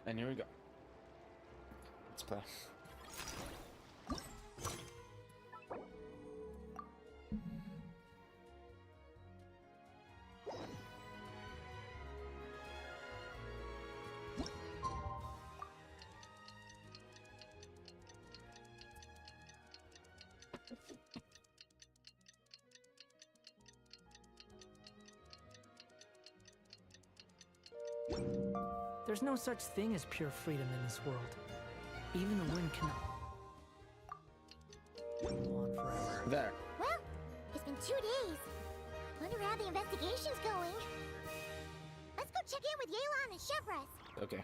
And here we go. Let's play. There's no such thing as pure freedom in this world. Even the wind cannot go on forever. There. Well, it's been 2 days. Wonder how the investigation's going. Let's go check in with Yelan and Chevres. Okay.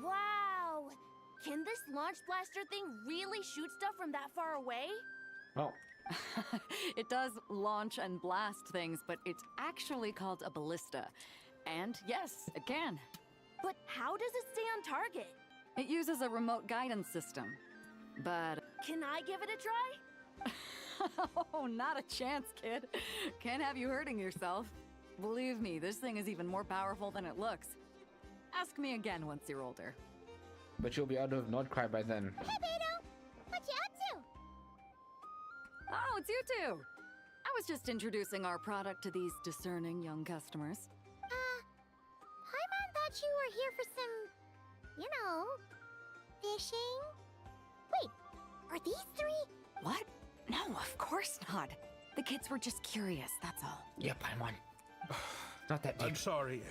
Wow! Can this launch blaster thing really shoot stuff from that far away? Oh. It does launch and blast things, but it's actually called a ballista. And yes, it can. But how does it stay on target? It uses a remote guidance system. But... Can I give it a try? oh, not a chance, kid. Can't have you hurting yourself. Believe me, this thing is even more powerful than it looks. Ask me again once you're older. But you'll be out of Nordcry by then. Hey, Beto! What you up to? Oh, it's you two! I was just introducing our product to these discerning young customers. Paimon thought you were here for some, you know, fishing? Wait, are these three? What? No, of course not. The kids were just curious, that's all. Yep, I'm one. Not that deep. I'm sorry.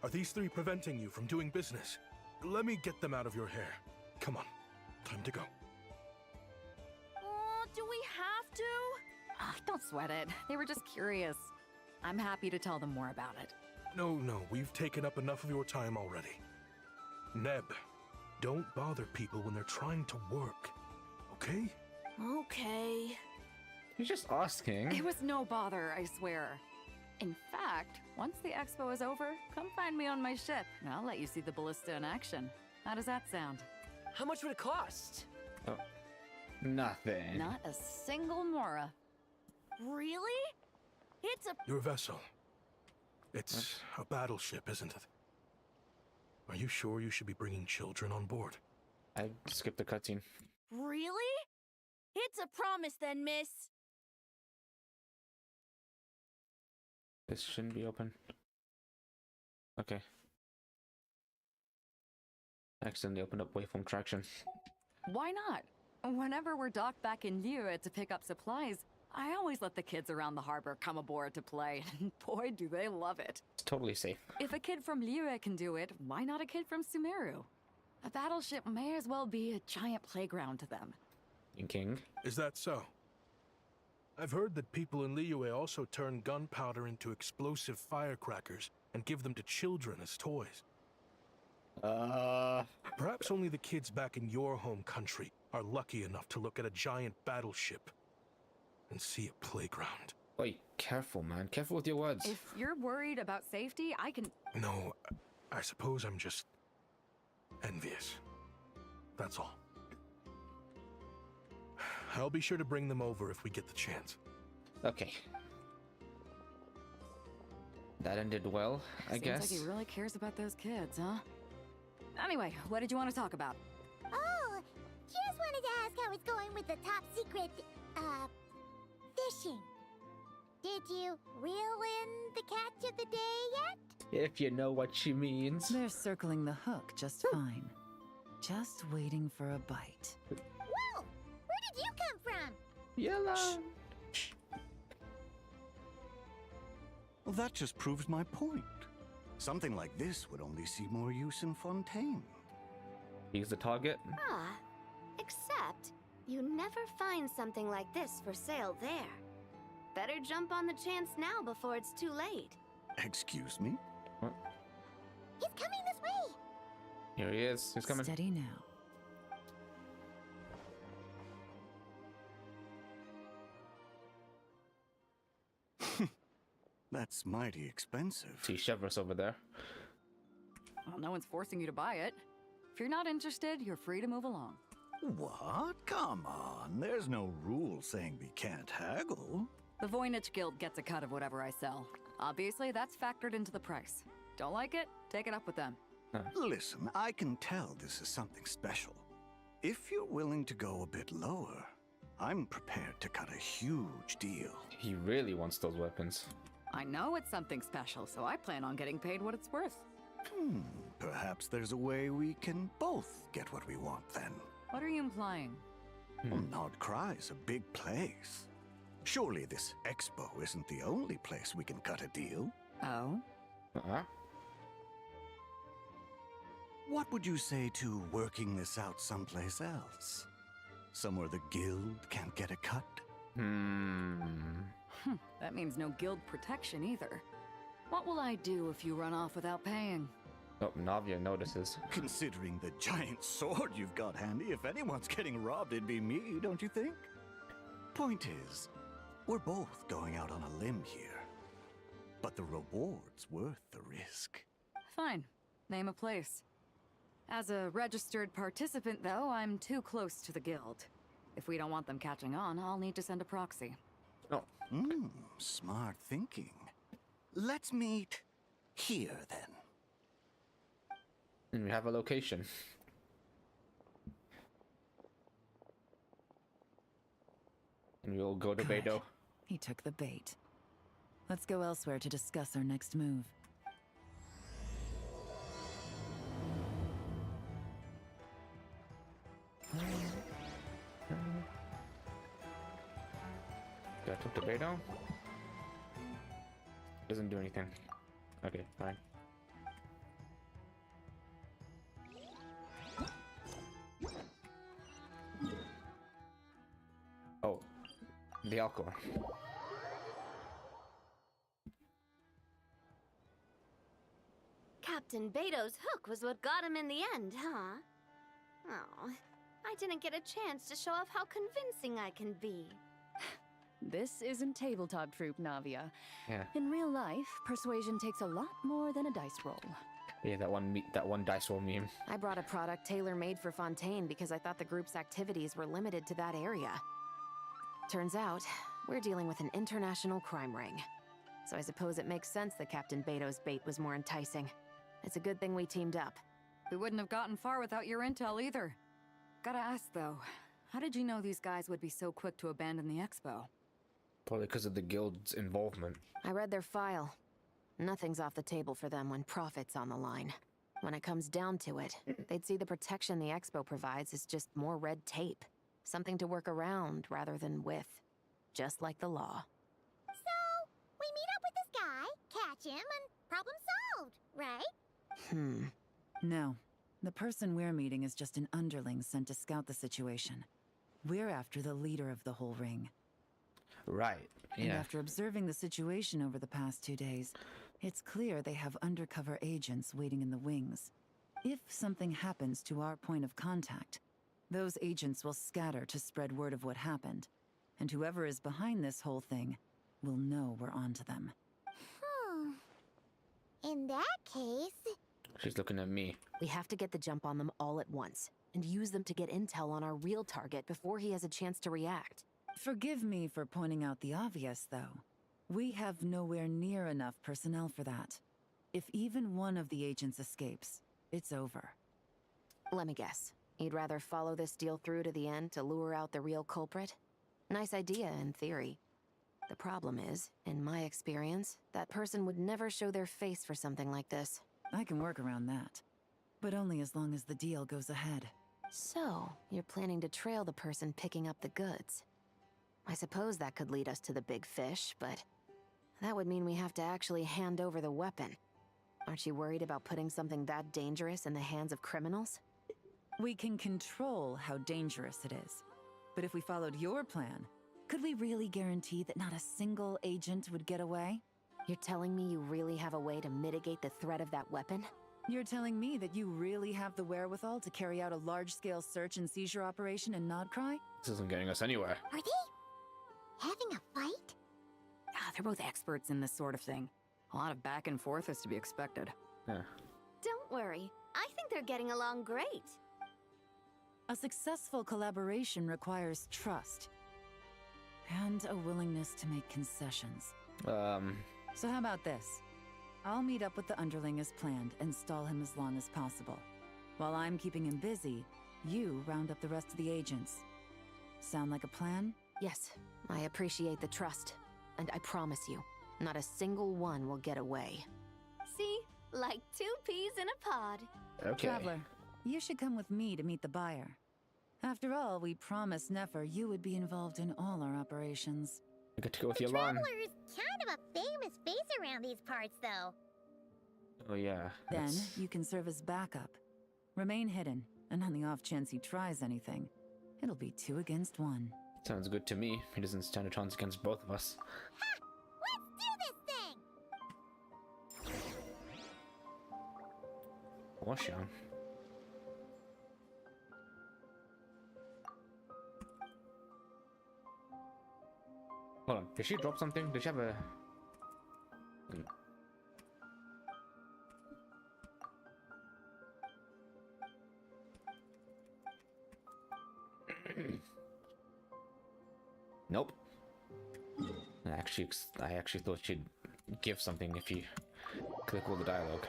Are these three preventing you from doing business? Let me get them out of your hair. Come on. Time to go. Oh, do we have to? Don't sweat it. They were just curious. I'm happy to tell them more about it. No, we've taken up enough of your time already. Neb, don't bother people when they're trying to work, okay? Okay. You're just asking. It was no bother, I swear. In fact, once the expo is over, come find me on my ship, and I'll let you see the ballista in action. How does that sound? How much would it cost? Oh. Nothing. Not a single mora. Really? It's a... Your vessel. It's a battleship, isn't it? Are you sure you should be bringing children on board? I skipped the cutscene. Really? It's a promise then, miss. This shouldn't be open. Okay. Accidentally opened up waveform traction. Why not? Whenever we're docked back in Liyue to pick up supplies, I always let the kids around the harbor come aboard to play, and boy, do they love it. It's totally safe. If a kid from Liyue can do it, why not a kid from Sumeru? A battleship may as well be a giant playground to them. King. Is that so? I've heard that people in Liyue also turn gunpowder into explosive firecrackers and give them to children as toys. Perhaps only the kids back in your home country are lucky enough to look at a giant battleship and see a playground. Wait, careful, man. Careful with your words. If you're worried about safety, I can... No, I suppose I'm just envious. That's all. I'll be sure to bring them over if we get the chance. Okay. That ended well, I guess. Seems like he really cares about those kids, huh? Anyway, what did you want to talk about? Oh, just wanted to ask how it's going with the top secret, fishing. Did you reel in the catch of the day yet? If you know what she means. They're circling the hook just fine. Just waiting for a bite. Whoa! Where did you come from? Yellow. Well, that just proves my point. Something like this would only see more use in Fontaine. He's the target. Ah, except you never find something like this for sale there. Better jump on the chance now before it's too late. Excuse me? What? He's coming this way! Here he is. He's coming. Steady now. That's mighty expensive. See Chevrolet's over there. Well, no one's forcing you to buy it. If you're not interested, you're free to move along. What? Come on. There's no rule saying we can't haggle. The Voynich Guild gets a cut of whatever I sell. Obviously, that's factored into the price. Don't like it? Take it up with them. Listen, I can tell this is something special. If you're willing to go a bit lower, I'm prepared to cut a huge deal. He really wants those weapons. I know it's something special, so I plan on getting paid what it's worth. Perhaps there's a way we can both get what we want then. What are you implying? Well, Nod Cry's a big place. Surely this expo isn't the only place we can cut a deal. Oh? Uh-huh. What would you say to working this out someplace else? Somewhere the guild can't get a cut? That means no guild protection either. What will I do if you run off without paying? Oh, Navia notices. Considering the giant sword you've got handy, if anyone's getting robbed, it'd be me, don't you think? Point is, we're both going out on a limb here. But the reward's worth the risk. Fine. Name a place. As a registered participant, though, I'm too close to the guild. If we don't want them catching on, I'll need to send a proxy. Oh. Smart thinking. Let's meet here, then. And we have a location. And we'll go to Good. Beidou. He took the bait. Let's go elsewhere to discuss our next move. Do I took the Beidou? Doesn't do anything. Okay, fine. Oh, the alcohol. Captain Beto's hook was what got him in the end, huh? Oh, I didn't get a chance to show off how convincing I can be. This isn't tabletop troop, Navia. Yeah, In real life, persuasion takes a lot more than a dice roll. yeah, that one dice roll meme. I brought a product tailor-made for Fontaine because I thought the group's activities were limited to that area. Turns out, we're dealing with an international crime ring. So I suppose it makes sense that Captain Beto's bait was more enticing. It's a good thing we teamed up. We wouldn't have gotten far without your intel either. Gotta ask, though, how did you know these guys would be so quick to abandon the expo? Probably because of the guild's involvement. I read their file. Nothing's off the table for them when profit's on the line. When it comes down to it, they'd see the protection the expo provides as just more red tape. Something to work around rather than with. Just like the law. So, we meet up with this guy, catch him, and problem solved, right? No. The person we're meeting is just an underling sent to scout the situation. We're after the leader of the whole ring. Right. And Yeah. after observing the situation over the past 2 days, it's clear they have undercover agents waiting in the wings. If something happens to our point of contact, those agents will scatter to spread word of what happened. And whoever is behind this whole thing will know we're onto them. In that case, She's looking at me. We have to get the jump on them all at once, and use them to get intel on our real target before he has a chance to react. Forgive me for pointing out the obvious, though. We have nowhere near enough personnel for that. If even one of the agents escapes, it's over. Let me guess. You'd rather follow this deal through to the end to lure out the real culprit? Nice idea, in theory. The problem is, in my experience, that person would never show their face for something like this. I can work around that. But only as long as the deal goes ahead. So, you're planning to trail the person picking up the goods. I suppose that could lead us to the big fish, but that would mean we have to actually hand over the weapon. Aren't you worried about putting something that dangerous in the hands of criminals? We can control how dangerous it is. But if we followed your plan, could we really guarantee that not a single agent would get away? You're telling me you really have a way to mitigate the threat of that weapon? You're telling me that you really have the wherewithal to carry out a large-scale search and seizure operation in Nodcry? This isn't getting us anywhere. Are they having a fight? Ah, they're both experts in this sort of thing. A lot of back and forth is to be expected. Yeah. Don't worry. I think they're getting along great. A successful collaboration requires trust. And a willingness to make concessions. So how about this? I'll meet up with the underling as planned and stall him as long as possible. While I'm keeping him busy, you round up the rest of the agents. Sound like a plan? Yes, I appreciate the trust. And I promise you, not a single one will get away. See? Like 2 peas in a pod. Okay. Traveler, you should come with me to meet the buyer. After all, we promised Nefer you would be involved in all our operations. I get to go with The Yelan. Traveler is kind of a famous face around these parts, though. Oh yeah. Then, that's- you can serve as backup. Remain hidden, and on the off chance he tries anything, it'll be 2 against 1. Sounds good to me. He doesn't stand a chance against both of us. Ha! Let's do this thing! Washan. Hold on. Did she drop something? Did she have a... Nope. I actually thought she'd give something if you click all the dialogue.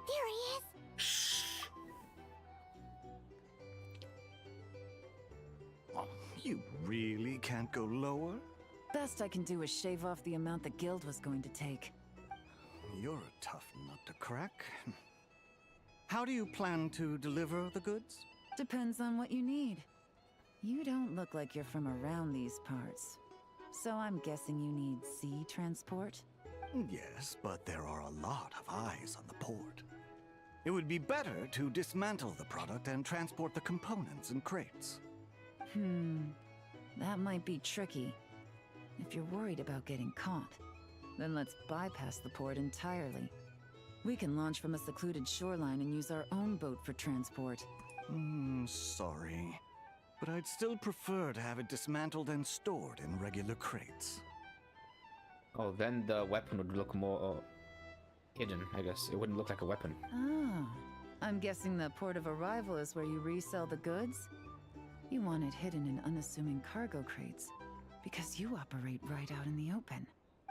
There he is! Oh, you really can't go lower? Best I can do is shave off the amount the guild was going to take. You're a tough nut to crack. How do you plan to deliver the goods? Depends on what you need. You don't look like you're from around these parts. So I'm guessing you need sea transport? Yes, but there are a lot of eyes on the port. It would be better to dismantle the product and transport the components in crates. That might be tricky. If you're worried about getting caught, then let's bypass the port entirely. We can launch from a secluded shoreline and use our own boat for transport. Sorry. But I'd still prefer to have it dismantled and stored in regular crates. Oh, then the weapon would look more hidden, I guess. It wouldn't look like a weapon. Ah, I'm guessing the port of arrival is where you resell the goods? You want it hidden in unassuming cargo crates, because you operate right out in the open.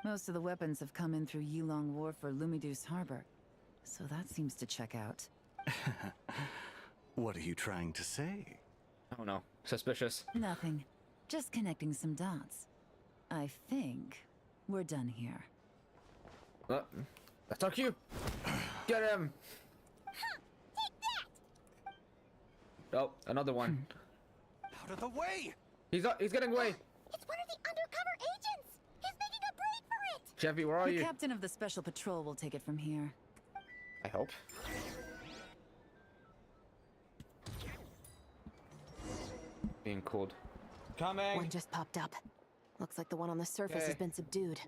Most of the weapons have come in through Yilong Wharf or Lumiduce Harbor, so that seems to check out. What are you trying to say? I don't know. Suspicious. Nothing. Just connecting some dots. I think we're done here. That's our cue. Get him. Take that! Oh, another one. Out of the way! He's getting away. It's one of the undercover agents! He's making a break for it! Jeffy, where are The you? captain of the special patrol will take it from here. I hope. Being called. Coming. One just popped up. Looks like the one on the surface has Okay. been subdued.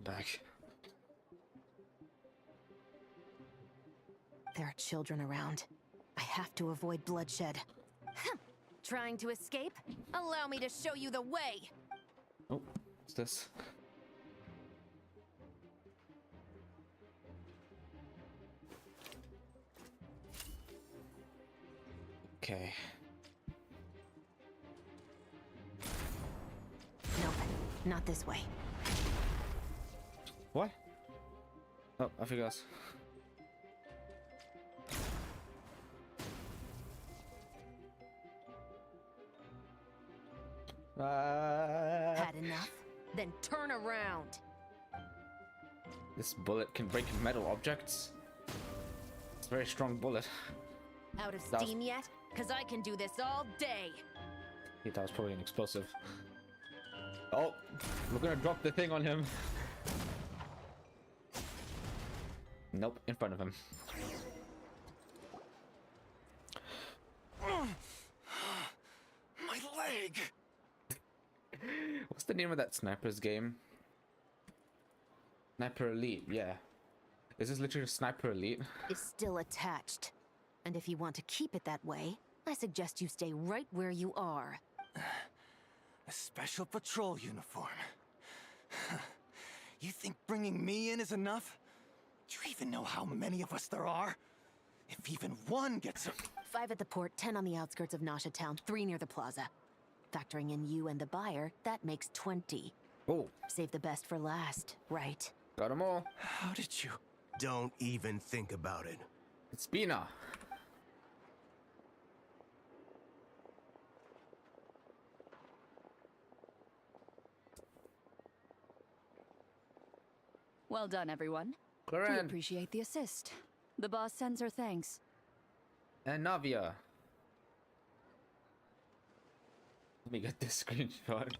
back. There are children around. I have to avoid bloodshed. Trying to escape? Allow me to show you the way! Oh, what's this? Okay. Nope, not this way. What? Oh, I forgot. Had enough? Then turn around! This bullet can break metal objects. It's a very strong bullet. Out of That was- steam yet? Cause I can do this all day! Yeah, that was probably an explosive. Oh, we're gonna drop the thing on him. Nope, in front of him. My leg! What's the name of that sniper's game? Sniper Elite, yeah. Is this literally Sniper Elite? Is still attached. And if you want to keep it that way, I suggest you stay right where you are. A special patrol uniform. You think bringing me in is enough? Do you even know how many of us there are? If even one gets a... 5 at the port, 10 on the outskirts of Nasha Town, 3 near the plaza. Factoring in you and the buyer, that makes 20. Oh, Save the best for last, right? got them all. How did you... Don't even think about it. It's Bina. Well done, everyone. We Claren appreciate the assist. The boss sends her thanks. and Navia. Let me get this screenshot.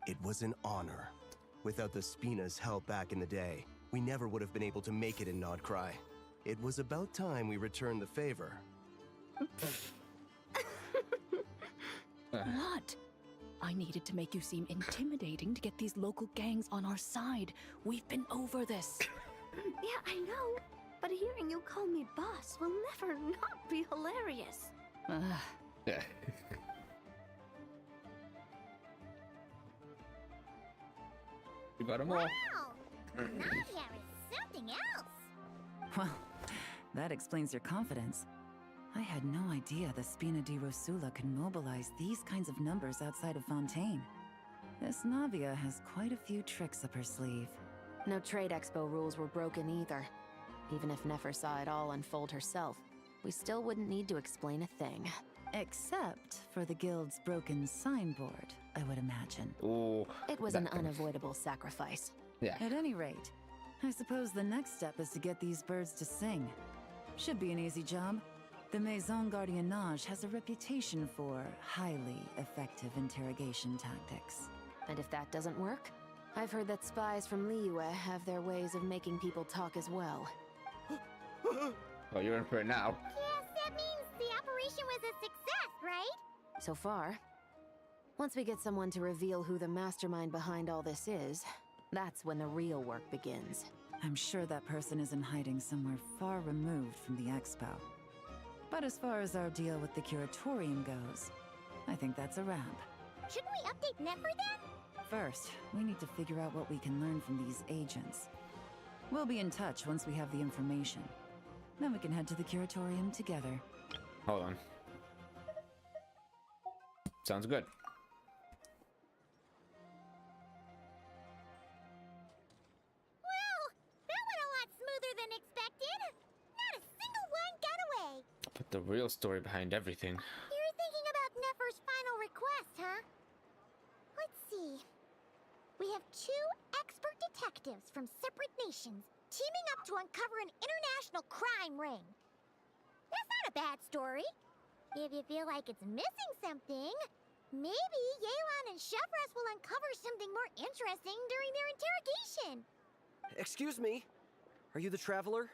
It was an honor. Without the Spina's help back in the day, we never would have been able to make it in Nodcry. It was about time we returned the favor. What? I needed to make you seem intimidating to get these local gangs on our side. We've been over this. Yeah, I know. But hearing you call me boss will never not be hilarious. Yeah. We got them all. Wow! Nadia is something else! Well, that explains your confidence. I had no idea the Spina di Rosula can mobilize these kinds of numbers outside of Fontaine. This Navia has quite a few tricks up her sleeve. No trade expo rules were broken either. Even if Nefer saw it all unfold herself, we still wouldn't need to explain a thing. Except for the guild's broken signboard, I would imagine. Oh, It was that an thing. unavoidable sacrifice. Yeah. At any rate, I suppose the next step is to get these birds to sing. Should be an easy job. The Maison Gardiennage has a reputation for highly effective interrogation tactics. And if that doesn't work, I've heard that spies from Liyue have their ways of making people talk as well. Oh, you're in for it now. Yes, that means the operation was a success, right? So far. Once we get someone to reveal who the mastermind behind all this is, that's when the real work begins. I'm sure that person is in hiding somewhere far removed from the expo. But as far as our deal with the curatorium goes, I think that's a wrap. Shouldn't we update Nefer then? First, we need to figure out what we can learn from these agents. We'll be in touch once we have the information. Then we can head to the curatorium together. Hold on. Sounds good. Well, that went a lot smoother than expected. Not a single one got away. But the real story behind everything. You're thinking about Nefer's final request, huh? Let's see. We have 2 expert detectives from separate nations teaming up to uncover an international crime ring. That's not a bad story. If you feel like it's missing something, maybe Yelan and Chevres will uncover something more interesting during their interrogation. Excuse me? Are you the Traveler?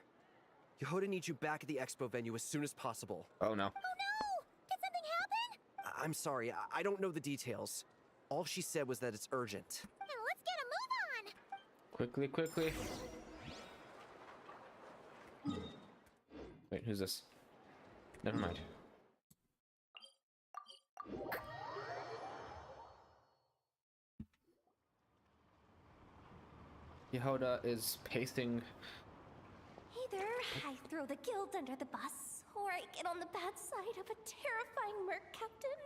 Yehoda needs you back at the expo venue as soon as possible. Oh no. Oh no! Did something happen? I'm sorry, I don't know the details. All she said was that it's urgent. Now let's get a move on! Quickly, quickly. Wait, who's this? Never mind. Yehoda is pacing. Either I throw the guild under the bus, or I get on the bad side of a terrifying merc captain.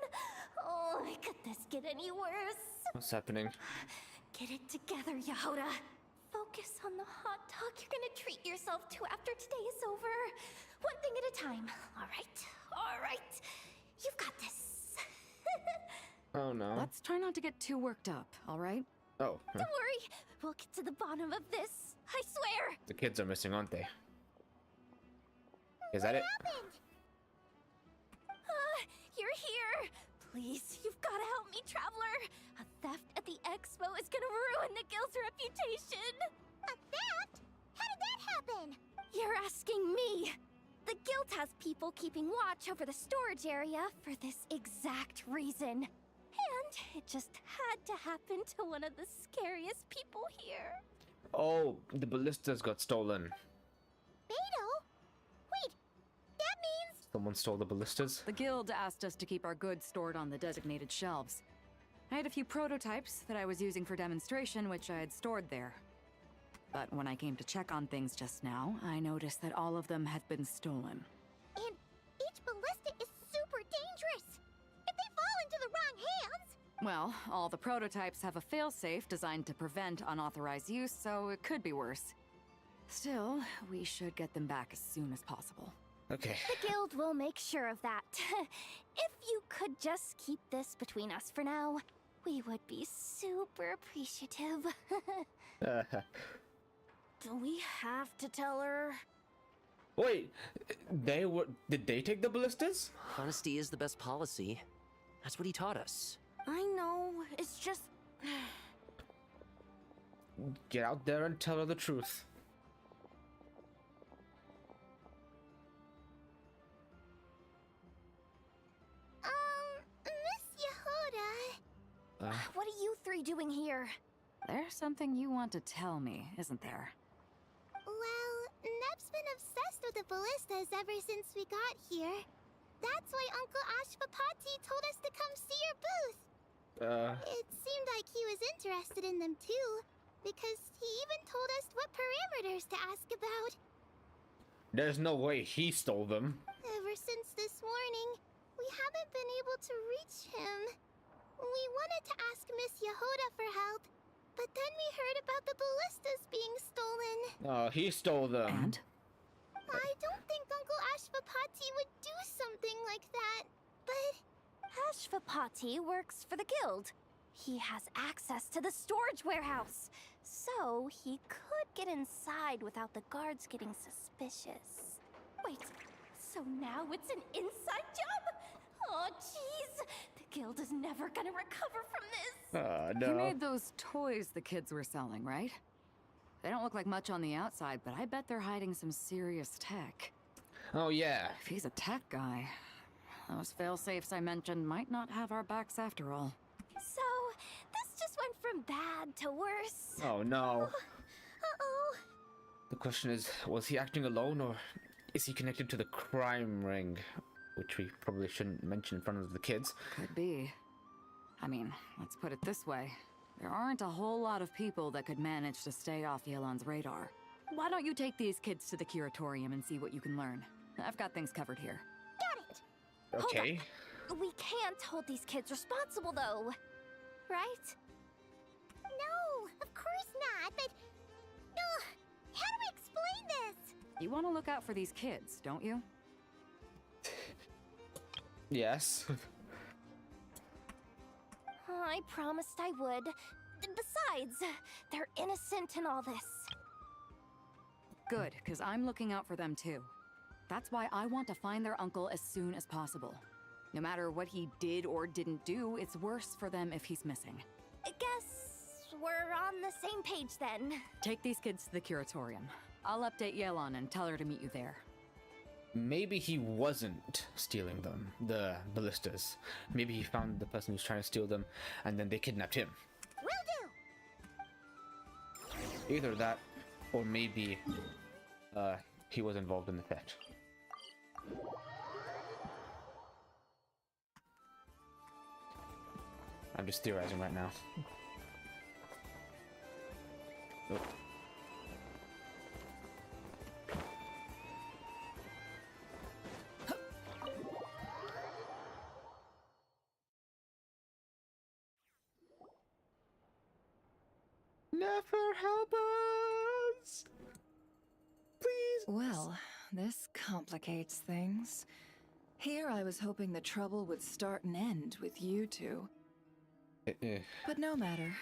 Oh, could this get any worse? What's happening? Get it together, Yehoda. Focus on the hot dog you're gonna treat yourself to after today is over. One thing at a time. All right? All right. You've got this. Oh no. Let's try not to get too worked up, all right? Oh. Don't worry. We'll get to the bottom of this. I swear. The kids are missing, aren't they? Is that it? You're here. Please, you've got to help me, Traveler. A theft at the expo is gonna ruin the guild's reputation. A theft? How did that happen? You're asking me. The guild has people keeping watch over the storage area for this exact reason. And it just had to happen to one of the scariest people here. Oh, the ballistas got stolen. Beto? Wait, that means... Someone stole the ballistas? The guild asked us to keep our goods stored on the designated shelves. I had a few prototypes that I was using for demonstration, which I had stored there. But when I came to check on things just now, I noticed that all of them had been stolen. And each ballista is super dangerous. If they fall into the wrong hands... Well, all the prototypes have a failsafe designed to prevent unauthorized use, so it could be worse. Still, we should get them back as soon as possible. Okay. The guild will make sure of that. If you could just keep this between us for now, we would be super appreciative. Do we have to tell her? Wait, did they take the ballistas? Honesty is the best policy. That's what he taught us. I know, it's just... Get out there and tell her the truth. Miss Yehoda... What are you three doing here? There's something you want to tell me, isn't there? Well, Neb's been obsessed with the ballistas ever since we got here. That's why Uncle Ashvapati told us to come see your booth. It seemed like he was interested in them too, because he even told us what parameters to ask about. There's no way he stole them. Ever since this morning, we haven't been able to reach him. We wanted to ask Miss Yehoda for help, but then we heard about the ballistas being stolen. Oh, he stole them. And? I don't think Uncle Ashvapati would do something like that, but... Ashvapati works for the guild. He has access to the storage warehouse, so he could get inside without the guards getting suspicious. Wait, so now it's an inside job? Oh, jeez. The guild is never gonna recover from this. No. You made those toys the kids were selling, right? They don't look like much on the outside, but I bet they're hiding some serious tech. Oh, yeah. If he's a tech guy, those fail-safes I mentioned might not have our backs after all. So, this just went from bad to worse. Oh, no. Uh-oh. The question is, was he acting alone, or is he connected to the crime ring? Which we probably shouldn't mention in front of the kids. Could be. I mean, let's put it this way. There aren't a whole lot of people that could manage to stay off Yelan's radar. Why don't you take these kids to the curatorium and see what you can learn? I've got things covered here. Got it. Okay. We can't hold these kids responsible, though. Right? No, of course not, but... how do we explain this? You want to look out for these kids, don't you? Yes. I promised I would. Besides, they're innocent in all this. Good, because I'm looking out for them too. That's why I want to find their uncle as soon as possible. No matter what he did or didn't do, it's worse for them if he's missing. I guess we're on the same page then. Take these kids to the curatorium. I'll update Yelan and tell her to meet you there. maybe he wasn't stealing them, the ballistas. Maybe he found the person who's trying to steal them, and then they kidnapped him. Will do! Either that, or maybe he was involved in the theft. I'm just theorizing right now. Oh. Never help us! Please! Well, this complicates things. Here I was hoping the trouble would start and end with you two. But no matter.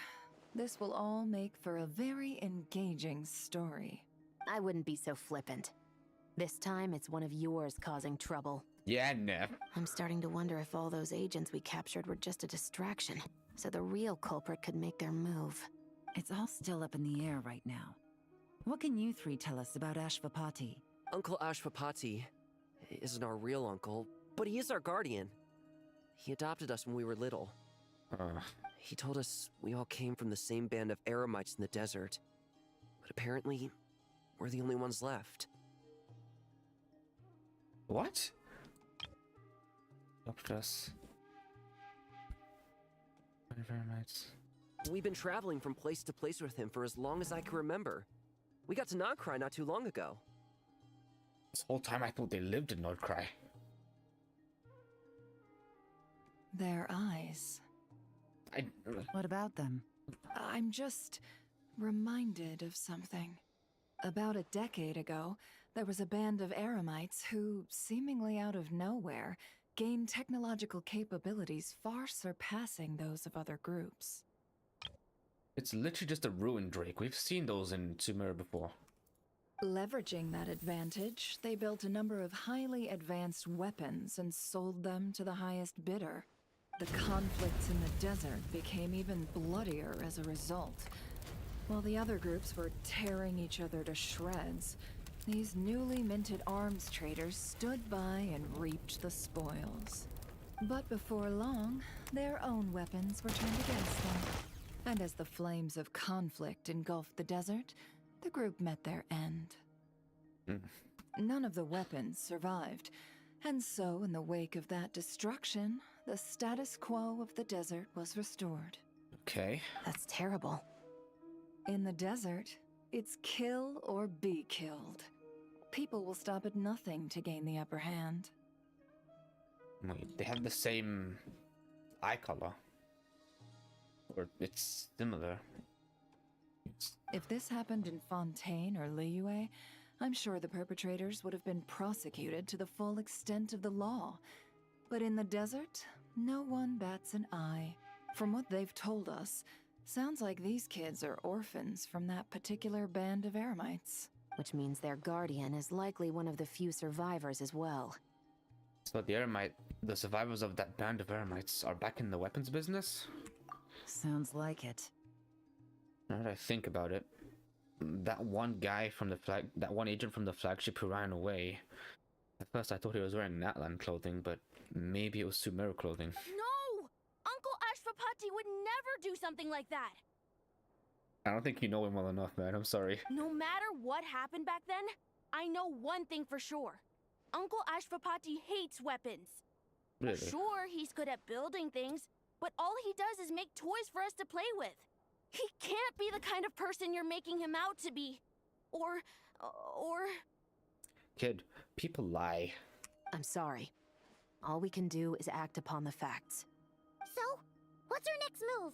This will all make for a very engaging story. I wouldn't be so flippant. This time, it's one of yours causing trouble. Yeah, Neff. I'm starting to wonder if all those agents we captured were just a distraction, so the real culprit could make their move. It's all still up in the air right now. What can you three tell us about Ashvapati? Uncle Ashvapati isn't our real uncle, but he is our guardian. He adopted us when we were little. He told us we all came from the same band of Eremites in the desert. But apparently, we're the only ones left. What? Adopted us. We've been traveling from place to place with him for as long as I can remember. We got to Nogcry not too long ago. This whole time I thought they lived in Nordcry. Their eyes. What about them? I'm just reminded of something. About a decade ago, there was a band of Eremites who, seemingly out of nowhere, gained technological capabilities far surpassing those of other groups. It's literally just a ruin drake. We've seen those in Sumer before. Leveraging that advantage, they built a number of highly advanced weapons and sold them to the highest bidder. The conflicts in the desert became even bloodier as a result. While the other groups were tearing each other to shreds, these newly minted arms traders stood by and reaped the spoils. But before long, their own weapons were turned against them. And as the flames of conflict engulfed the desert, the group met their end. None of the weapons survived, and so in the wake of that destruction, the status quo of the desert was restored. Okay. That's terrible. In the desert, it's kill or be killed. People will stop at nothing to gain the upper hand. Wait, they have the same eye color. Or it's similar. If this happened in Fontaine or Liyue, I'm sure the perpetrators would have been prosecuted to the full extent of the law. But in the desert, no one bats an eye. From what they've told us, sounds like these kids are orphans from that particular band of Eremites. Which means their guardian is likely one of the few survivors as well. So the survivors of that band of Eremites are back in the weapons business? Sounds like it. Now that I think about it, that one guy from that one agent from the flagship who ran away, at first I thought he was wearing Natlan clothing, but maybe it was Sumeru clothing. No! Uncle Ashvapati would never do something like that! I don't think you know him well enough, man. I'm sorry. No matter what happened back then, I know one thing for sure. Uncle Ashvapati hates weapons. Really? Sure, he's good at building things, but all he does is make toys for us to play with. He can't be the kind of person you're making him out to be. Or... Kid, people lie. I'm sorry. All we can do is act upon the facts. So, what's our next move?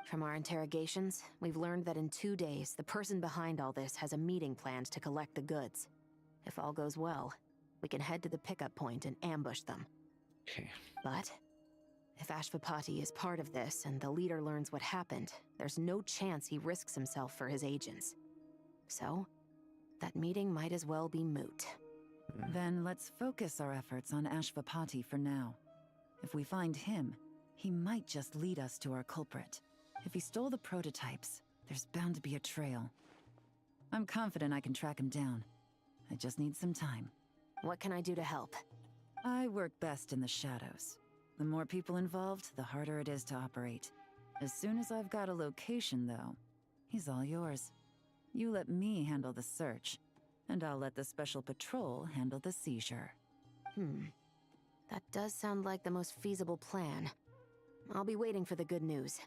From our interrogations, we've learned that in 2 days, the person behind all this has a meeting planned to collect the goods. If all goes well, we can head to the pickup point and ambush them. Okay. But if Ashvapati is part of this and the leader learns what happened, there's no chance he risks himself for his agents. So, that meeting might as well be moot. Then let's focus our efforts on Ashvapati for now. If we find him, he might just lead us to our culprit. If he stole the prototypes, there's bound to be a trail. I'm confident I can track him down. I just need some time. What can I do to help? I work best in the shadows. The more people involved, the harder it is to operate. As soon as I've got a location, though, he's all yours. You let me handle the search, and I'll let the special patrol handle the seizure. That does sound like the most feasible plan. I'll be waiting for the good news.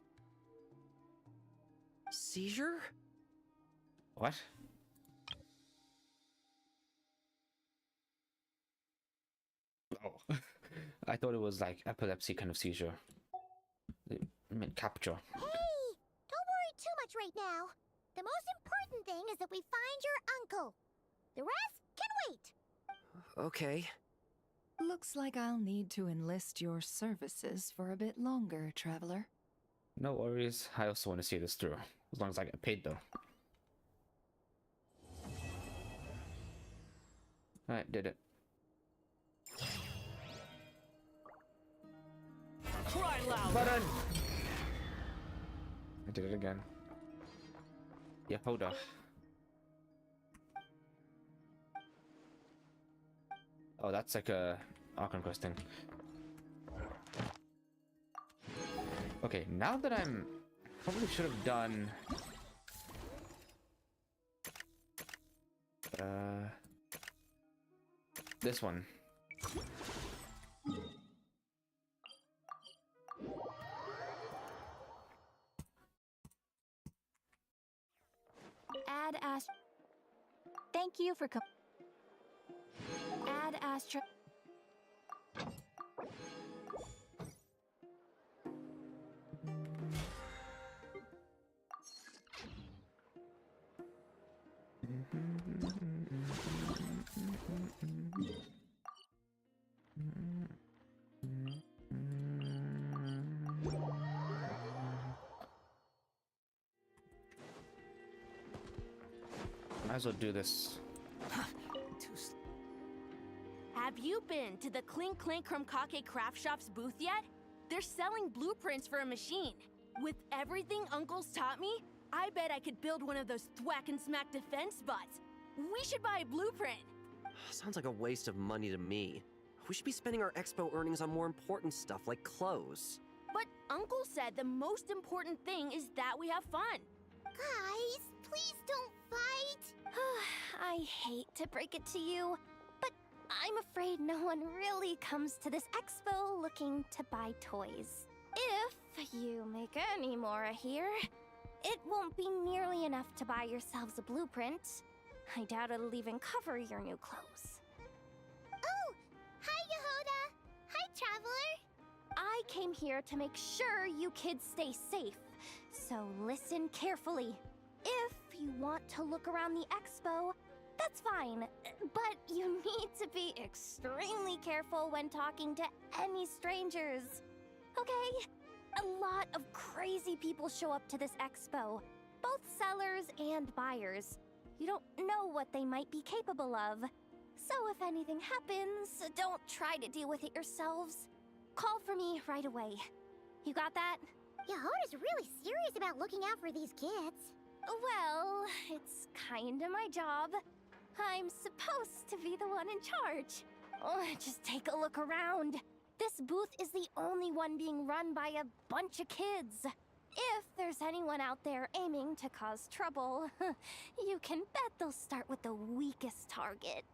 Seizure? What? Oh, I thought it was like epilepsy kind of seizure. I meant capture. Hey! Don't worry too much right now. The most important thing is that we find your uncle. The rest can wait. Okay. Looks like I'll need to enlist your services for a bit longer, traveler. No worries. I also want to see this through. As long as I get paid, though. Alright, did it. Cry loud! Button! I did it again. Yeah, hold on. Oh, that's like a Arc-Xine thing. Okay, now that I'm... Probably should have done... This one. Add Astra. Thank you for Add Astra. Might as well do this. Have you been to the Clink Clink Krumkake Craft Shop's booth yet? They're selling blueprints for a machine. With everything Uncle's taught me, I bet I could build one of those thwack and smack defense bots. We should buy a blueprint. Sounds like a waste of money to me. We should be spending our expo earnings on more important stuff like clothes. But Uncle said the most important thing is that we have fun. Guys, please don't fight. I hate to break it to you, but I'm afraid no one really comes to this expo looking to buy toys. If you make any more here, it won't be nearly enough to buy yourselves a blueprint. I doubt it'll even cover your new clothes. Oh, hi Yehoda. Hi, Traveler. I came here to make sure you kids stay safe, so listen carefully. If you want to look around the expo, that's fine, but you need to be extremely careful when talking to any strangers. Okay? A lot of crazy people show up to this expo, both sellers and buyers. You don't know what they might be capable of. So if anything happens, don't try to deal with it yourselves. Call for me right away. You got that? Yehoda's really serious about looking out for these kids. Well, it's kinda my job. I'm supposed to be the one in charge. Oh, just take a look around. This booth is the only one being run by a bunch of kids. If there's anyone out there aiming to cause trouble, you can bet they'll start with the weakest target.